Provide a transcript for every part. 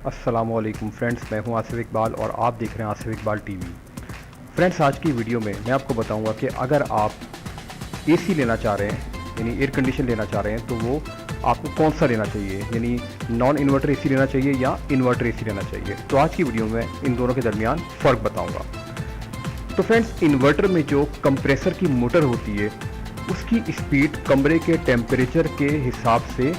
अस्सलामुअलैकुम फ्रेंड्स, मैं हूं आसिफ इकबाल और आप देख रहे हैं आसिफ इकबाल टीवी। फ्रेंड्स, आज की वीडियो में मैं आपको बताऊंगा कि अगर आप एसी लेना चाह रहे हैं यानी एयर कंडीशन लेना चाह रहे हैं तो वो आपको कौन सा लेना चाहिए, यानी नॉन इन्वर्टर एसी लेना चाहिए या इन्वर्टर एसी लेना चाहिए। तो आज की वीडियो में इन दोनों के दरमियान फ़र्क बताऊँगा। तो फ्रेंड्स, इन्वर्टर में जो कंप्रेसर की मोटर होती है उसकी स्पीड कमरे के टेम्परेचर के हिसाब से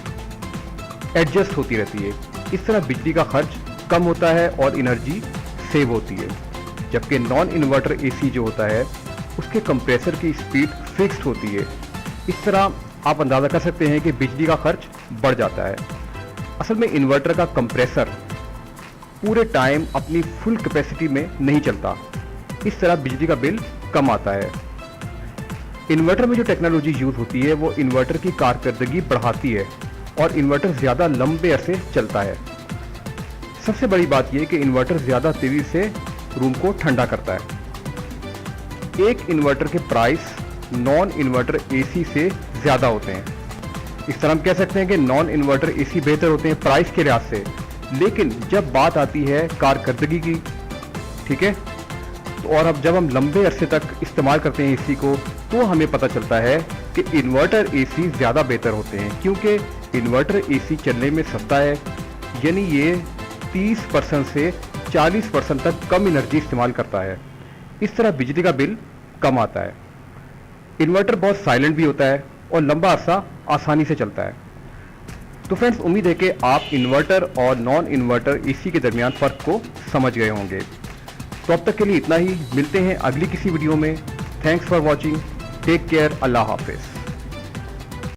एडजस्ट होती रहती है। इस तरह बिजली का खर्च कम होता है और एनर्जी सेव होती है। जबकि नॉन इन्वर्टर एसी जो होता है उसके कंप्रेसर की स्पीड फिक्स्ड होती है। इस तरह आप अंदाज़ा कर सकते हैं कि बिजली का खर्च बढ़ जाता है। असल में इन्वर्टर का कंप्रेसर पूरे टाइम अपनी फुल कैपेसिटी में नहीं चलता, इस तरह बिजली का बिल कम आता है। इन्वर्टर में जो टेक्नोलॉजी यूज़ होती है वो इन्वर्टर की कारकर्दगी बढ़ाती है और इन्वर्टर ज़्यादा लंबे अरसे चलता है। सबसे बड़ी बात यह कि इन्वर्टर ज़्यादा तेज़ी से रूम को ठंडा करता है। एक इन्वर्टर के प्राइस नॉन इन्वर्टर एसी से ज़्यादा होते हैं। इस तरह हम कह सकते हैं कि नॉन इन्वर्टर एसी बेहतर होते हैं प्राइस के लिहाज से, लेकिन जब बात आती है कारकर्दगी की, ठीक है, तो और अब जब हम लंबे अरसे तक इस्तेमाल करते हैं एसी को तो हमें पता चलता है कि इन्वर्टर एसी ज़्यादा बेहतर होते हैं, क्योंकि इन्वर्टर एसी चलने में सस्ता है, यानी ये 30% से 40% तक कम एनर्जी इस्तेमाल करता है। इस तरह बिजली का बिल कम आता है। इन्वर्टर बहुत साइलेंट भी होता है और लंबा अरसा आसानी से चलता है। तो फ्रेंड्स, उम्मीद है कि आप इन्वर्टर और नॉन इन्वर्टर एसी के दरमियान फ़र्क को समझ गए होंगे। तो अब तक के लिए इतना ही, मिलते हैं अगली किसी वीडियो में। Thanks for watching, take care, अल्लाह हाफिज़।